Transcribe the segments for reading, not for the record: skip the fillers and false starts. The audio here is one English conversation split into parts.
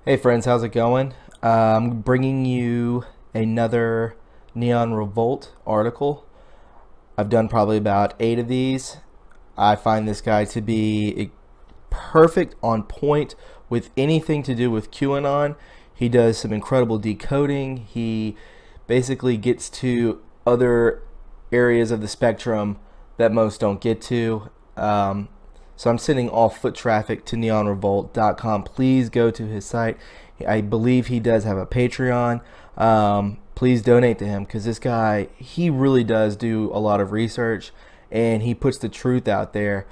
Hey friends, how's it going? I'm bringing you another Neon Revolt article. I've done probably about 8 of these. I find this guy to be perfect on point with anything to do with QAnon. He does some incredible decoding. He basically gets to other areas of the spectrum that most don't get to. So I'm sending all foot traffic to neonrevolt.com. Please go to his site. I believe he does have a Patreon. Please donate to him because this guy, he really does do a lot of research and he puts the truth out there.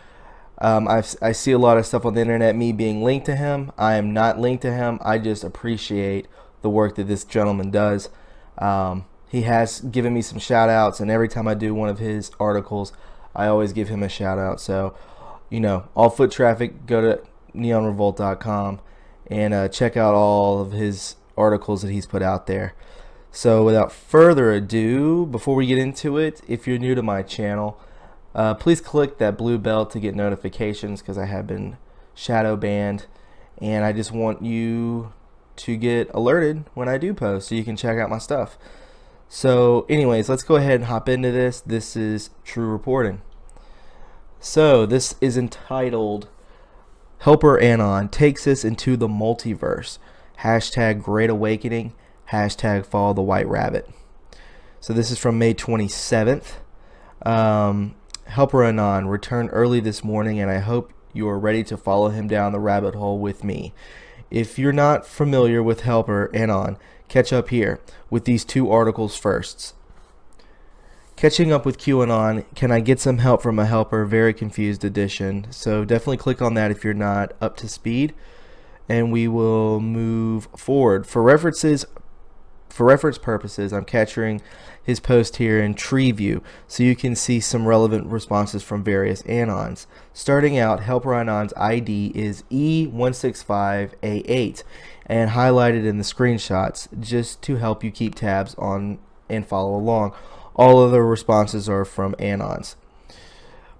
I see a lot of stuff on the internet, me being linked to him. I am not linked to him. I just appreciate the work that this gentleman does. He has given me some shout outs, and every time I do one of his articles, I always give him a shout out. So, all foot traffic, go to neonrevolt.com and check out all of his articles that he's put out there. So without further ado, before we get into it, if you're new to my channel, please click that blue bell to get notifications because I have been shadow banned, and I just want you to get alerted when I do post so you can check out my stuff. So anyways, let's go ahead and hop into this. This is True Reporting. So this is entitled Helper Anon Takes Us into the Multiverse. Hashtag Great Awakening. Hashtag Follow the White Rabbit. So this is from May 27th. Helper Anon returned early this morning, and I hope you are ready to follow him down the rabbit hole with me. If you're not familiar with Helper Anon, catch up here with these two articles first. Catching up with QAnon, can I get some help from a helper? Very confused edition. So definitely click on that if you're not up to speed, and we will move forward. For reference purposes, I'm capturing his post here in tree view so you can see some relevant responses from various Anons. Starting out, Helper Anon's ID is E165A8 and highlighted in the screenshots just to help you keep tabs on and follow along. All other responses are from Anons.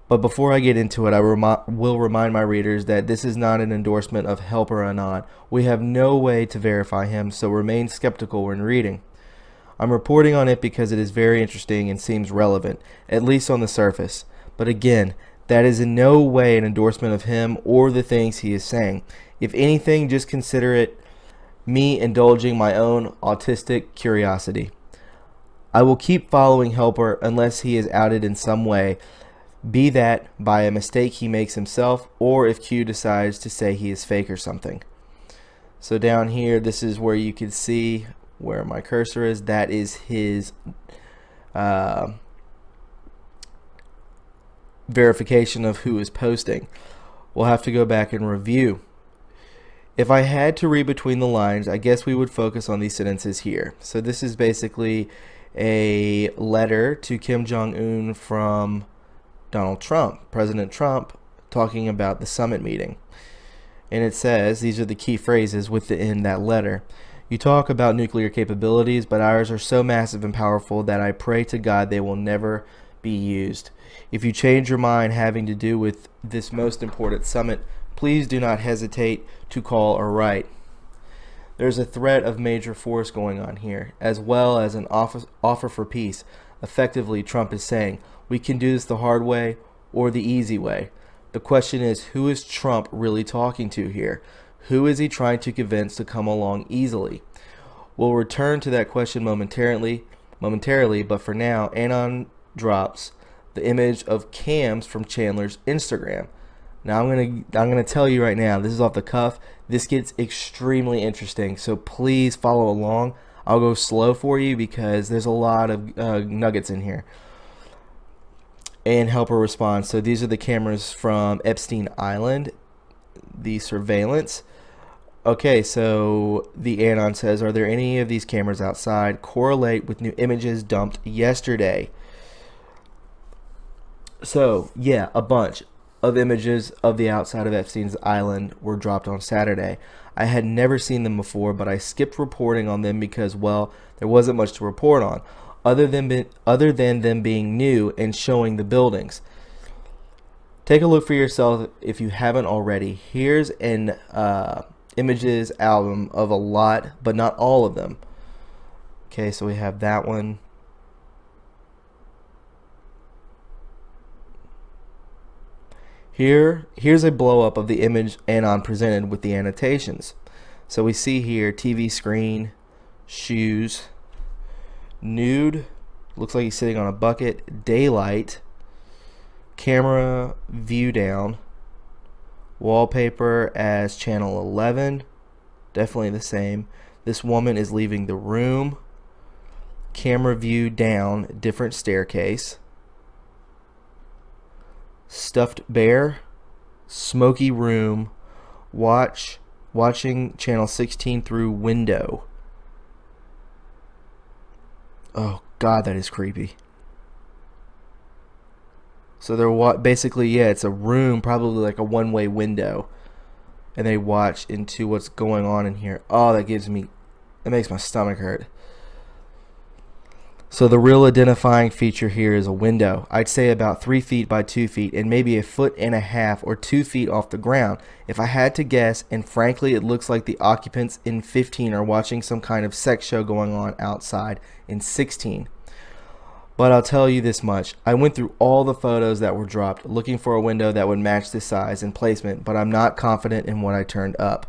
But before I get into it, I will remind my readers that this is not an endorsement of Helper Anon. We have no way to verify him, so remain skeptical when reading. I'm reporting on it because it is very interesting and seems relevant, at least on the surface. But again, that is in no way an endorsement of him or the things he is saying. If anything, just consider it me indulging my own autistic curiosity. I will keep following Helper unless he is outed in some way, be that by a mistake he makes himself or if Q decides to say he is fake or something. So down here, this is where you can see where my cursor is. That is his verification of who is posting. We'll have to go back and review. If I had to read between the lines, I guess we would focus on these sentences here. So this is basically a letter to Kim Jong-un from Donald Trump, President Trump, talking about the summit meeting. And it says, these are the key phrases within that letter. You talk about nuclear capabilities, but ours are so massive and powerful that I pray to God they will never be used. If you change your mind having to do with this most important summit, please do not hesitate to call or write. There's a threat of major force going on here, as well as an offer for peace. Effectively, Trump is saying, we can do this the hard way or the easy way. The question is, who is Trump really talking to here? Who is he trying to convince to come along easily? We'll return to that question momentarily, but for now, Anon drops the image of cams from Chandler's Instagram. Now I'm gonna tell you right now, this is off the cuff. This gets extremely interesting, so please follow along. I'll go slow for you because there's a lot of nuggets in here. And Helper responds. So these are the cameras from Epstein Island, the surveillance. Okay, so the Anon says, are there any of these cameras outside correlate with new images dumped yesterday? So yeah, a bunch of images of the outside of Epstein's Island were dropped on Saturday. I had never seen them before, but I skipped reporting on them because, well, there wasn't much to report on, other than them being new and showing the buildings. Take a look for yourself if you haven't already. Here's an images album of a lot, but not all of them. Okay, so we have that one. Here's a blow up of the image Anon presented with the annotations. So we see here TV screen, shoes, nude, looks like he's sitting on a bucket, daylight, camera view down, wallpaper as channel 11, definitely the same. This woman is leaving the room, camera view down, different staircase, stuffed bear, smoky room, watching channel 16 through window. Oh God, that is creepy. So they're basically, yeah, it's a room, probably like a one-way window, and they watch into what's going on in here. Oh, that makes my stomach hurt. So the real identifying feature here is a window. I'd say about 3 feet by 2 feet and maybe 1.5 feet or 2 feet off the ground. If I had to guess, and frankly it looks like the occupants in 15 are watching some kind of sex show going on outside in 16. But I'll tell you this much. I went through all the photos that were dropped looking for a window that would match this size and placement, but I'm not confident in what I turned up.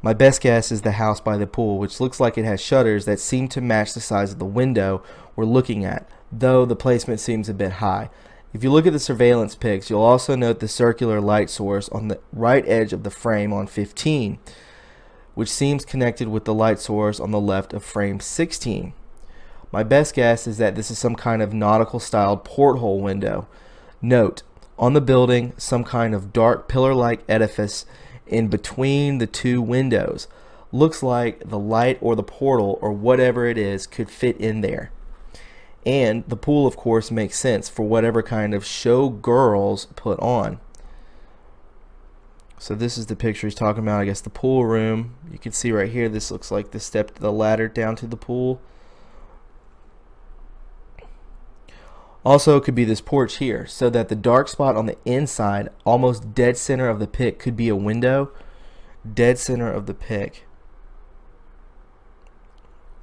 My best guess is the house by the pool, which looks like it has shutters that seem to match the size of the window we're looking at, though the placement seems a bit high. If you look at the surveillance pics, you'll also note the circular light source on the right edge of the frame on 15, which seems connected with the light source on the left of frame 16. My best guess is that this is some kind of nautical styled porthole window. Note, on the building, some kind of dark pillar-like edifice in between the two windows. Looks like the light or the portal or whatever it is could fit in there. And the pool, of course, makes sense for whatever kind of show girls put on. So this is the picture he's talking about, I guess the pool room. You can see right here, this looks like the step to the ladder down to the pool. Also, it could be this porch here, so that the dark spot on the inside, almost dead center of the pic, could be a window. Dead center of the pic.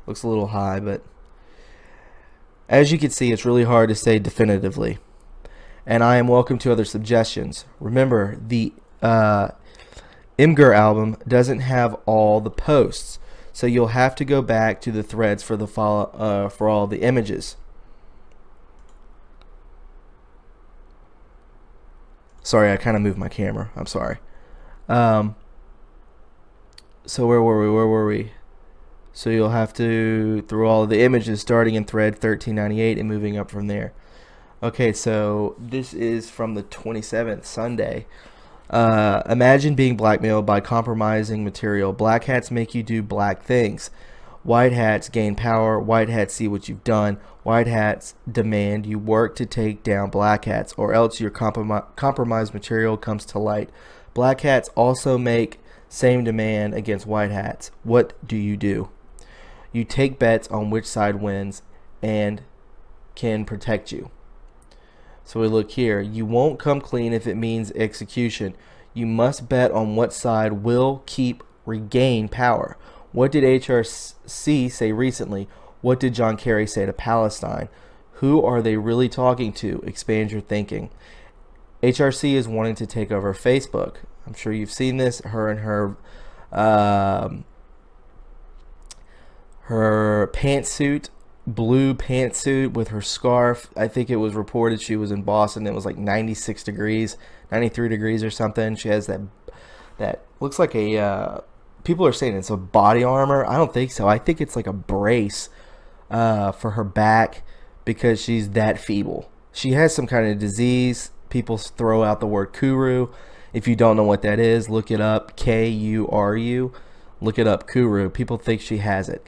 Looks a little high, but as you can see, it's really hard to say definitively. And I am welcome to other suggestions. Remember, the Imgur album doesn't have all the posts, so you'll have to go back to the threads for the for all the images. Sorry, I kind of moved my camera. I'm sorry. So where were we? So you'll have to, through all of the images, starting in thread 1398 and moving up from there. Okay, so this is from the 27th, Sunday. Imagine being blackmailed by compromising material. Black hats make you do black things. White hats gain power. White hats see what you've done. White hats demand you work to take down black hats, or else your compromised material comes to light. Black hats also make same demand against white hats. What do? You take bets on which side wins and can protect you. So we look here. You won't come clean if it means execution. You must bet on what side will regain power. What did HRC say recently? What did John Kerry say to Palestine? Who are they really talking to? Expand your thinking. HRC is wanting to take over Facebook. I'm sure you've seen this. Her and her pantsuit, blue pantsuit with her scarf. I think it was reported she was in Boston. It was like 96 degrees, 93 degrees or something. She has that looks like a people are saying it's a body armor. I don't think so. I think it's like a brace for her back because she's that feeble. She has some kind of disease. People throw out the word kuru. If you don't know what that is, look it up. Kuru. Look it up, kuru. People think she has it.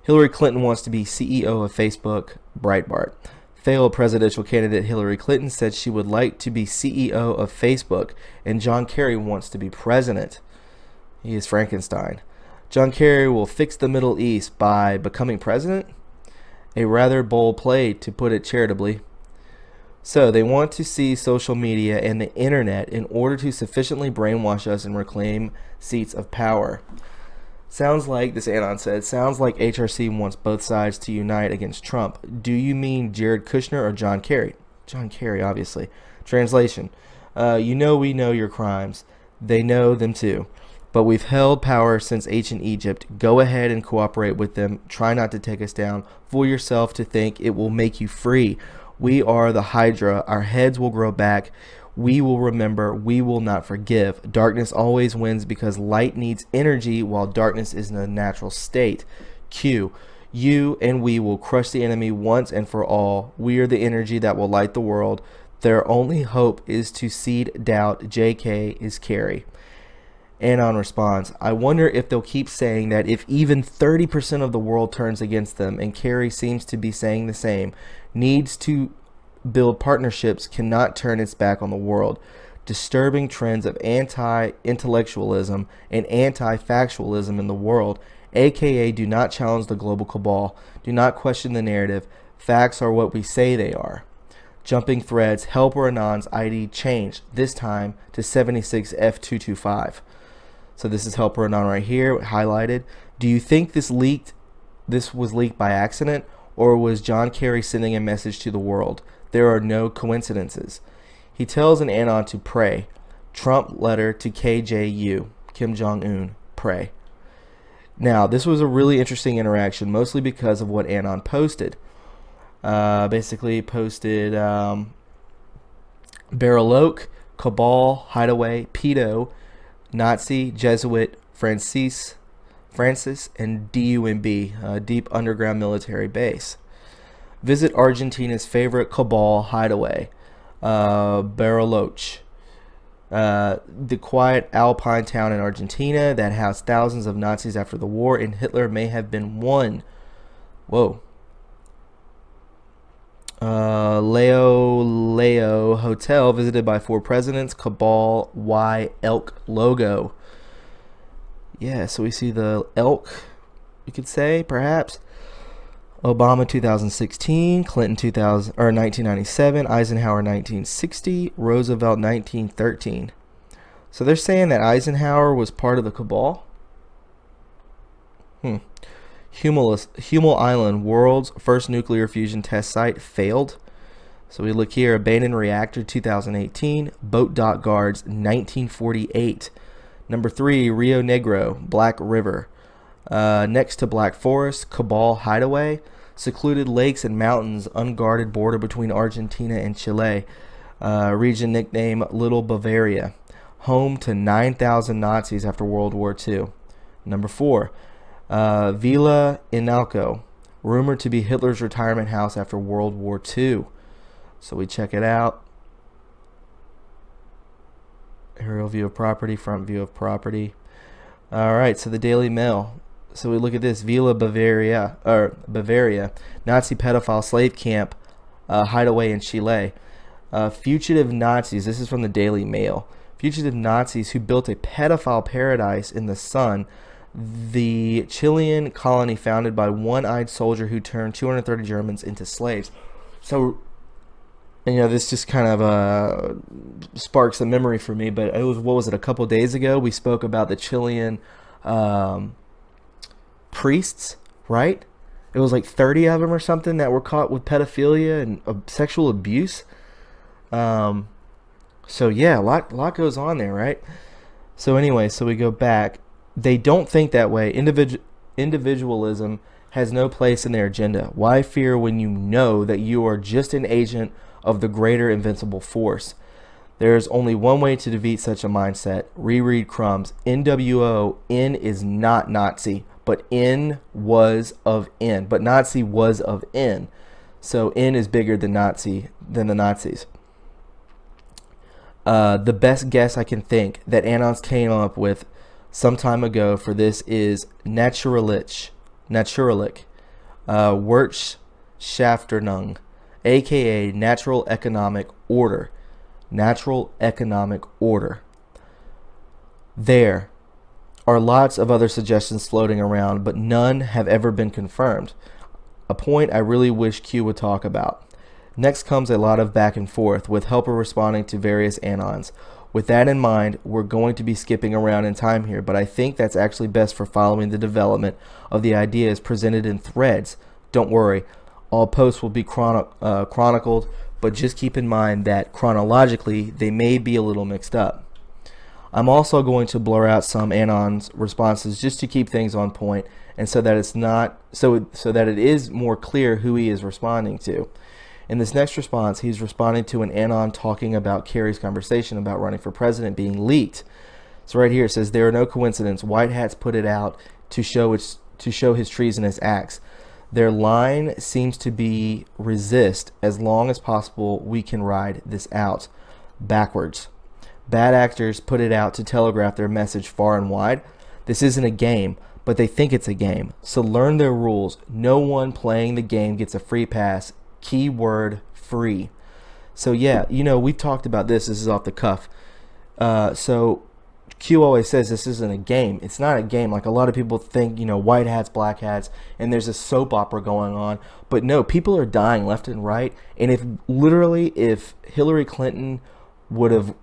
Hillary Clinton wants to be CEO of Facebook. Breitbart. Failed presidential candidate Hillary Clinton said she would like to be CEO of Facebook, and John Kerry wants to be president. He is Frankenstein. John Kerry will fix the Middle East by becoming president? A rather bold play, to put it charitably. So they want to see social media and the internet in order to sufficiently brainwash us and reclaim seats of power. Sounds like, this Anon said, sounds like HRC wants both sides to unite against Trump. Do you mean Jared Kushner or John Kerry? John Kerry, obviously. Translation. We know your crimes. They know them too. But we've held power since ancient Egypt. Go ahead and cooperate with them. Try not to take us down. Fool yourself to think it will make you free. We are the Hydra. Our heads will grow back. We will remember. We will not forgive. Darkness always wins because light needs energy while darkness is in a natural state. Q. You and we will crush the enemy once and for all. We are the energy that will light the world. Their only hope is to seed doubt. JK is Kerry. Anon responds, I wonder if they'll keep saying that if even 30% of the world turns against them, and Kerry seems to be saying the same, needs to build partnerships, cannot turn its back on the world. Disturbing trends of anti-intellectualism and anti-factualism in the world, aka do not challenge the global cabal, do not question the narrative, facts are what we say they are. Jumping threads, Helper Anon's ID changed, this time to 76F225. So this is Helper Anon right here, highlighted. Do you think this was leaked by accident, or was John Kerry sending a message to the world? There are no coincidences. He tells an Anon to pray. Trump letter to KJU, Kim Jong-un, pray. Now, this was a really interesting interaction, mostly because of what Anon posted. Basically posted Barrel Oak, Cabal, Hideaway, Pedo, Nazi, Jesuit, Francis, and DUMB, Deep Underground Military Base. Visit Argentina's favorite Cabal hideaway, Bariloche, the quiet alpine town in Argentina that housed thousands of Nazis after the war, and Hitler may have been one. Whoa. Leo Hotel visited by 4 presidents, Cabal Y elk logo. Yeah, so we see the elk, you could say, perhaps. Obama 2016, Clinton 1997, Eisenhower 1960, Roosevelt 1913. So they're saying that Eisenhower was part of the Cabal? Hummel Island, world's first nuclear fusion test site, failed. So we look here, abandoned reactor 2018, boat dock guards 1948. Number 3, Rio Negro, Black River. Next to Black Forest, Cabal Hideaway, secluded lakes and mountains, unguarded border between Argentina and Chile, region nicknamed Little Bavaria, home to 9,000 Nazis after World War II. Number 4, Villa Inalco, rumored to be Hitler's retirement house after World War II. So we check it out. Aerial view of property, front view of property. All right, so the Daily Mail. So we look at this, Villa Bavaria, Nazi pedophile slave camp, hideaway in Chile. Fugitive Nazis, this is from the Daily Mail. Fugitive Nazis who built a pedophile paradise in the sun. The Chilean colony founded by one-eyed soldier who turned 230 Germans into slaves. So, this just kind of sparks a memory for me. But it was, a couple days ago we spoke about the Chilean priests, right? It was like 30 of them or something that were caught with pedophilia and sexual abuse. So yeah, a lot goes on there, right? So anyway, so we go back. They don't think that way. Individualism has no place in their agenda. Why fear when you know that you are just an agent of the greater invincible force? There is only one way to defeat such a mindset. Reread Crumb's. NWO, N is not Nazi, but N was of N. But Nazi was of N. So N is bigger than the Nazis. The best guess I can think that Anons came up with some time ago for this is Naturlich, Wirtschaftsordnung, aka Natural Economic Order. Natural Economic Order. There are lots of other suggestions floating around, but none have ever been confirmed. A point I really wish Q would talk about. Next comes a lot of back and forth, with Helper responding to various anons. With that in mind, we're going to be skipping around in time here, but I think that's actually best for following the development of the ideas presented in threads. Don't worry, all posts will be chronicled, but just keep in mind that chronologically they may be a little mixed up. I'm also going to blur out some Anon's responses just to keep things on point, and so that it's not so that it is more clear who he is responding to. In this next response, he's responding to an Anon talking about Kerry's conversation about running for president being leaked. So right here it says, there are no coincidences. White hats put it out to show his treasonous acts. Their line seems to be resist as long as possible. We can ride this out. Backwards. Bad actors put it out to telegraph their message far and wide. This isn't a game, but they think it's a game. So learn their rules. No one playing the game gets a free pass. Keyword free. So yeah, we've talked about this. This is off the cuff. So Q always says this isn't a game. It's not a game. Like a lot of people think, white hats, black hats, and there's a soap opera going on. But no, people are dying left and right. And if Hillary Clinton would have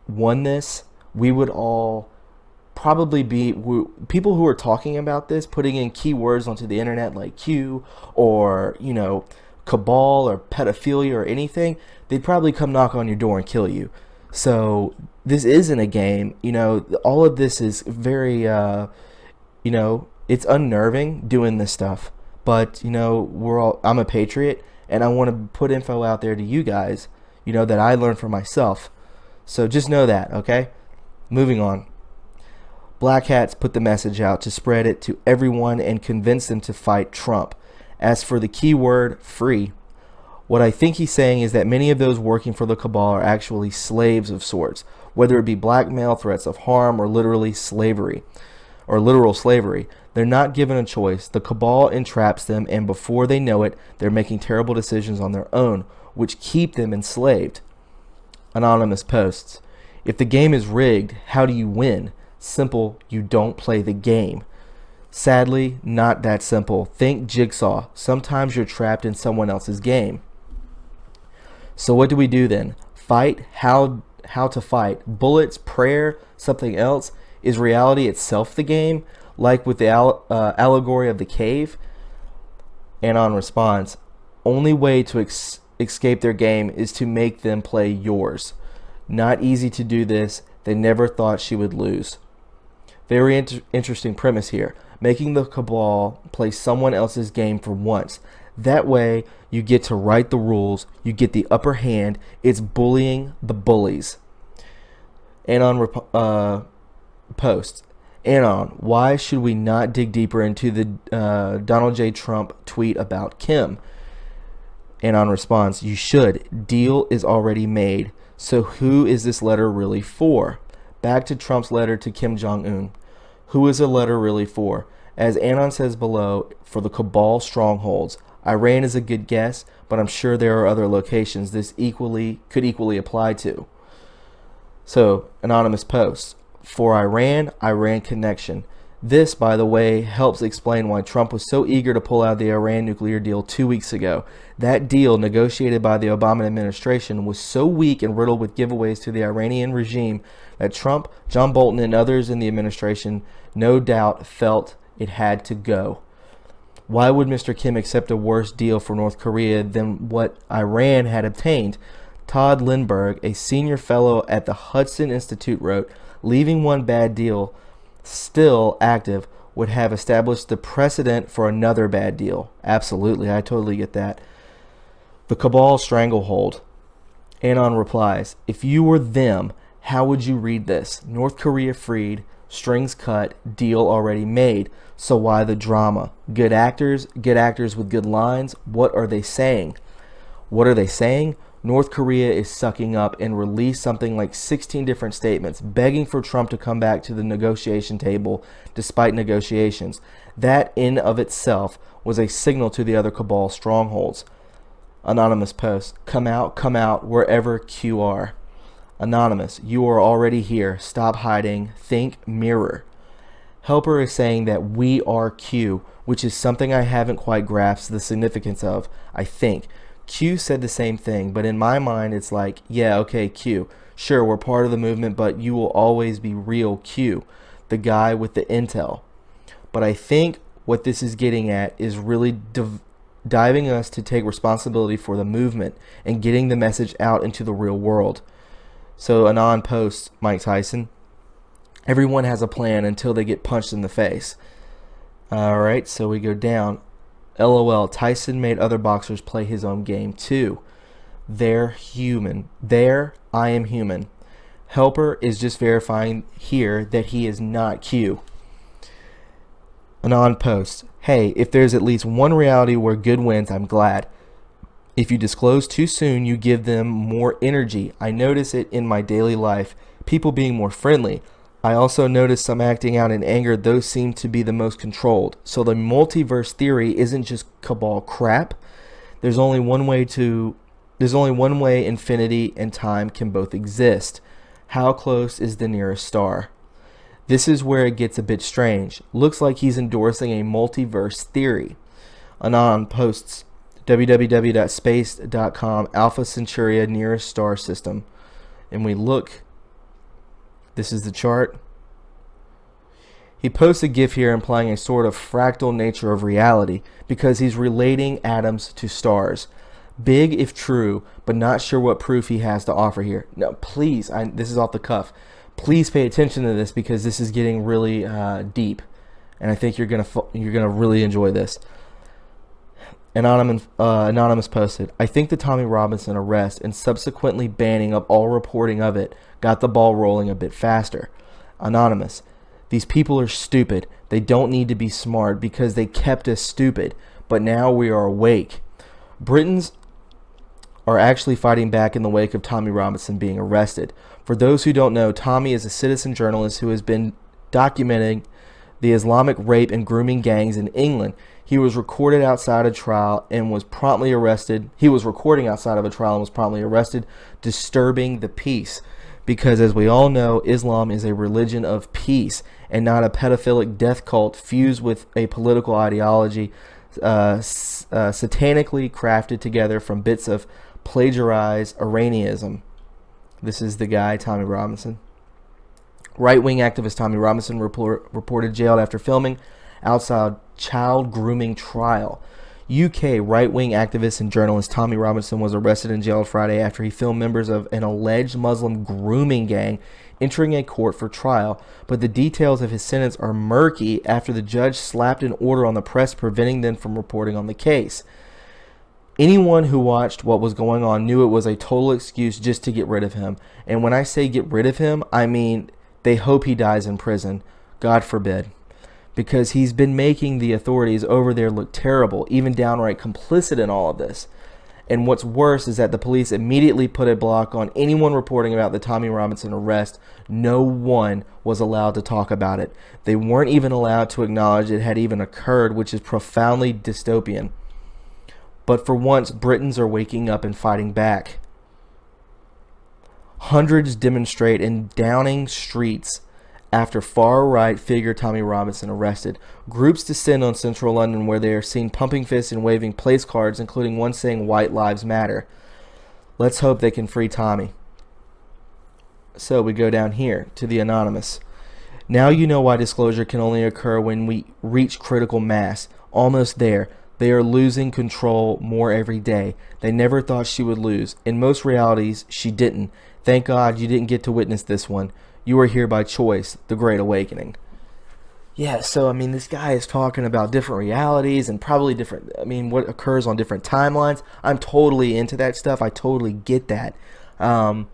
won this, we would all probably be people who are talking about this, putting in keywords onto the internet like Q or, cabal or pedophilia or anything, they'd probably come knock on your door and kill you. So this isn't a game. All of this is very, it's unnerving doing this stuff. But, I'm a patriot and I want to put info out there to you guys, that I learned from myself. So just know that, okay? Moving on. Black hats put the message out to spread it to everyone and convince them to fight Trump. As for the keyword free, what I think he's saying is that many of those working for the cabal are actually slaves of sorts, whether it be blackmail, threats of harm, or literal slavery. They're not given a choice. The cabal entraps them, and before they know it, they're making terrible decisions on their own, which keep them enslaved. Anonymous posts. If the game is rigged, how do you win? Simple, you don't play the game. Sadly, not that simple. Think Jigsaw. Sometimes you're trapped in someone else's game. So what do we do then? Fight? How to fight? Bullets? Prayer? Something else? Is reality itself the game? Like with the allegory of the cave? Anon responds, only way to escape their game is to make them play yours. Not easy to do this. They never thought she would lose. Very interesting premise here. Making the cabal play someone else's game for once. That way, you get to write the rules. You get the upper hand. It's bullying the bullies. Anon posts. Anon, why should we not dig deeper into the Donald J. Trump tweet about Kim? Anon responds, you should. Deal is already made. So who is this letter really for? Back to Trump's letter to Kim Jong-un. Who is the letter really for? As Anon says below, for the cabal strongholds. Iran is a good guess, but I'm sure there are other locations this could equally apply to. So, anonymous posts. For Iran, Iran connection. This, by the way, helps explain why Trump was so eager to pull out the Iran nuclear deal 2 weeks ago. That deal, negotiated by the Obama administration, was so weak and riddled with giveaways to the Iranian regime that Trump, John Bolton, and others in the administration no doubt felt it had to go. Why would Mr. Kim accept a worse deal for North Korea than what Iran had obtained? Todd Lindbergh, a senior fellow at the Hudson Institute, wrote, leaving one bad deal still active would have established the precedent for another bad deal. Absolutely, I totally get that. The cabal stranglehold. Anon replies, if you were them, how would you read this? North Korea freed, strings cut, deal already made. So why the drama? Good actors with good lines. What are they saying? What are they saying? North Korea is sucking up and released something like 16 different statements begging for Trump to come back to the negotiation table despite negotiations. That in of itself was a signal to the other cabal strongholds. Anonymous post, come out wherever Q are. Anonymous, you are already here. Stop hiding. Think mirror. Helper is saying that we are Q, which is something I haven't quite grasped the significance of, I think. Q said the same thing, but in my mind, it's like, yeah, okay, Q. Sure, we're part of the movement, but you will always be real Q, the guy with the intel. But I think what this is getting at is really diving us to take responsibility for the movement and getting the message out into the real world. So Anon posts, Mike Tyson, everyone has a plan until they get punched in the face. Alright, so we go down. LOL, Tyson made other boxers play his own game too. They're human. I am human. Helper is just verifying here that he is not Q. Anon posts, hey, if there's at least one reality where good wins, I'm glad. If you disclose too soon, you give them more energy. I notice it in my daily life. People being more friendly. I also notice some acting out in anger. Those seem to be the most controlled. So the multiverse theory isn't just cabal crap. There's only one way infinity and time can both exist. How close is the nearest star? This is where it gets a bit strange. Looks like he's endorsing a multiverse theory. Anon posts www.space.com Alpha Centuria nearest star system. And we look. This is the chart. He posts a GIF here implying a sort of fractal nature of reality because he's relating atoms to stars. Big if true, but not sure what proof he has to offer here. No, please, this is off the cuff. Please pay attention to this because this is getting really deep, and I think you're gonna really enjoy this. Anonymous posted, I think the Tommy Robinson arrest and subsequently banning of all reporting of it got the ball rolling a bit faster. Anonymous, these people are stupid. They don't need to be smart because they kept us stupid, but now we are awake. Britons are actually fighting back in the wake of Tommy Robinson being arrested. For those who don't know, Tommy is a citizen journalist who has been documenting the Islamic rape and grooming gangs in England. He was recorded outside a trial and was promptly arrested. He was recording outside of a trial and was promptly arrested, disturbing the peace. Because as we all know, Islam is a religion of peace and not a pedophilic death cult fused with a political ideology satanically crafted together from bits of plagiarized Iranianism. This is the guy, Tommy Robinson. Right-wing activist Tommy Robinson reported jailed after filming outside child grooming trial. UK right-wing activist and journalist Tommy Robinson was arrested and jailed Friday after he filmed members of an alleged Muslim grooming gang entering a court for trial, but the details of his sentence are murky after the judge slapped an order on the press preventing them from reporting on the case. Anyone who watched what was going on knew it was a total excuse just to get rid of him. And when I say get rid of him, I mean they hope he dies in prison. God forbid. Because he's been making the authorities over there look terrible, even downright complicit in all of this. And what's worse is that the police immediately put a block on anyone reporting about the Tommy Robinson arrest. No one was allowed to talk about it. They weren't even allowed to acknowledge it had even occurred, which is profoundly dystopian. But for once, Britons are waking up and fighting back. Hundreds demonstrate in Downing streets after far-right figure Tommy Robinson arrested. Groups descend on central London where they are seen pumping fists and waving place cards, including one saying White Lives Matter. Let's hope they can free Tommy. So we go down here to the Anonymous. Now you know why disclosure can only occur when we reach critical mass. Almost there. They are losing control more every day. They never thought she would lose. In most realities, she didn't. Thank God you didn't get to witness this one. You are here by choice, the Great Awakening. Yeah, so, I mean, this guy is talking about different realities and probably different, what occurs on different timelines. I'm totally into that stuff. I totally get that. It's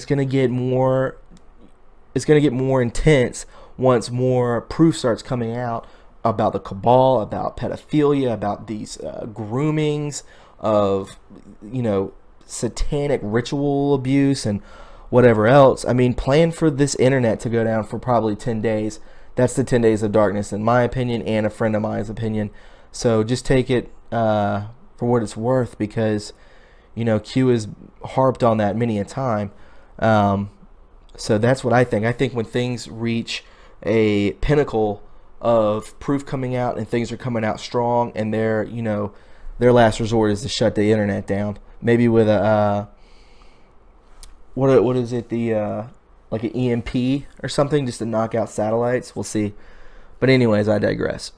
going to get more intense once more proof starts coming out about the cabal, about pedophilia, about these groomings of, satanic ritual abuse and whatever else. Plan for this internet to go down for probably 10 days. That's the 10 days of darkness, in my opinion, and a friend of mine's opinion. So just take it for what it's worth, because, Q has harped on that many a time. So that's what I think. I think when things reach a pinnacle of proof coming out and things are coming out strong and they're, their last resort is to shut the internet down. Maybe with a what is it, the like an EMP or something, just to knock out satellites. We'll see. But anyways, I digress.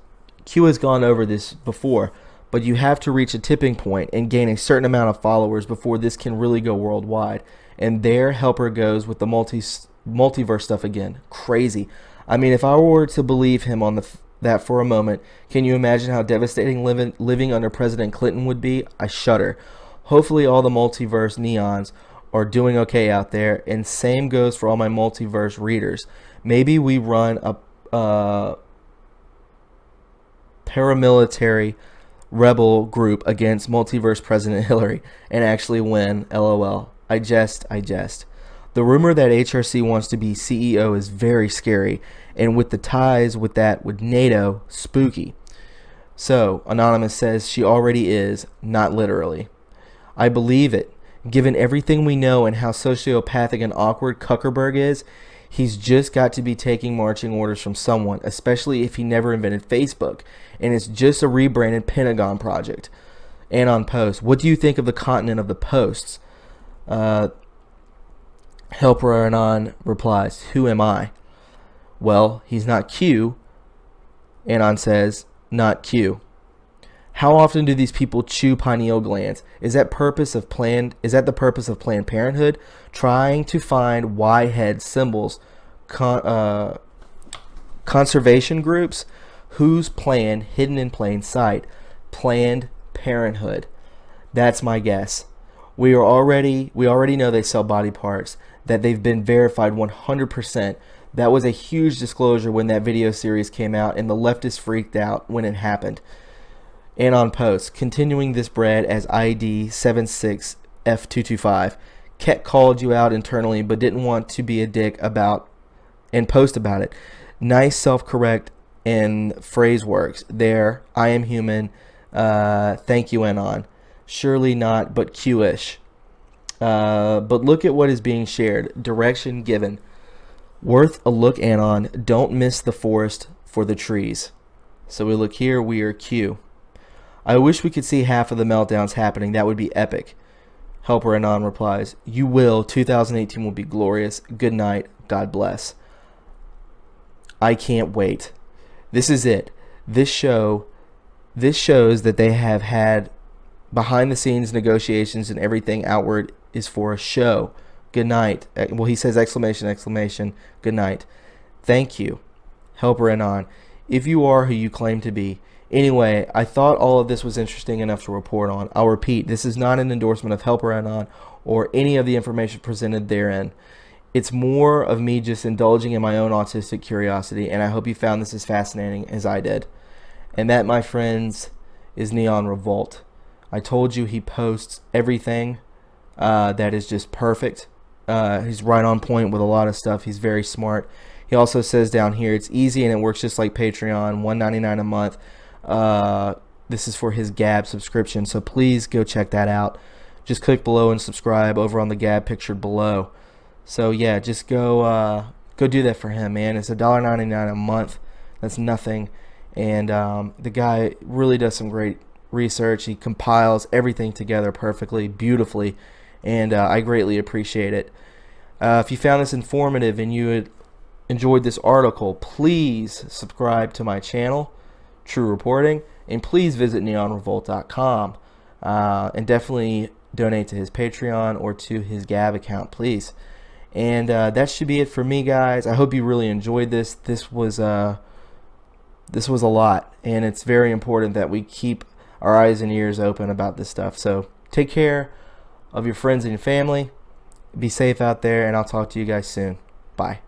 Q has gone over this before, but you have to reach a tipping point and gain a certain amount of followers before this can really go worldwide. And there, Helper goes with the multiverse stuff again. Crazy. I mean, if I were to believe him on that for a moment, can you imagine how devastating living under President Clinton would be? I shudder. Hopefully all the multiverse neons are doing okay out there, and same goes for all my multiverse readers. Maybe we run a paramilitary rebel group against multiverse President Hillary and actually win. LOL. I jest. The rumor that HRC wants to be CEO is very scary, and with the ties with NATO, spooky. So, Anonymous says she already is, not literally. I believe it. Given everything we know and how sociopathic and awkward Zuckerberg is, he's just got to be taking marching orders from someone, especially if he never invented Facebook, and it's just a rebranded Pentagon project. And on Post, what do you think of the content of the posts? Helper Anon replies, who am I? Well, he's not Q. Anon says, not Q. How often do these people chew pineal glands? Is that the purpose of Planned Parenthood? Trying to find Y-head symbols, conservation groups, whose plan hidden in plain sight? Planned Parenthood. That's my guess. We already know they sell body parts, that they've been verified 100%. That was a huge disclosure when that video series came out, and the leftists freaked out when it happened. And on Post, continuing this bread as ID 76F225. Ket called you out internally but didn't want to be a dick about and post about it. Nice self-correct and phrase works. There, I am human. Thank you, Anon. Surely not, but Q-ish. But look at what is being shared. Direction given. Worth a look, Anon. Don't miss the forest for the trees. So we look here. We are Q. I wish we could see half of the meltdowns happening. That would be epic. Helper Anon replies, you will. 2018 will be glorious. Good night. God bless. I can't wait. This is it. This shows that they have had behind the scenes negotiations, and everything outward is for a show. Good night. Well, he says exclamation, exclamation. Good night. Thank you. Helper Anon. If you are who you claim to be. Anyway, I thought all of this was interesting enough to report on. I'll repeat, this is not an endorsement of Helper Anon or any of the information presented therein. It's more of me just indulging in my own autistic curiosity, and I hope you found this as fascinating as I did. And that, my friends, is Neon Revolt. I told you he posts everything that is just perfect. He's right on point with a lot of stuff. He's very smart. He also says down here, it's easy and it works just like Patreon, $1.99 a month. This is for his Gab subscription, so please go check that out. Just click below and subscribe over on the Gab pictured below. So yeah, just go do that for him, man. It's $1.99 a month. That's nothing. And the guy really does some great research. He compiles everything together perfectly, beautifully, and I greatly appreciate it. If you found this informative and you had enjoyed this article, please subscribe to my channel, True Reporting, and please visit neonrevolt.com and definitely donate to his Patreon or to his Gab account, please. And that should be it for me, guys. I hope you really enjoyed this. This was a lot, and it's very important that we keep our eyes and ears open about this stuff. So take care of your friends and your family. Be safe out there, and I'll talk to you guys soon. Bye.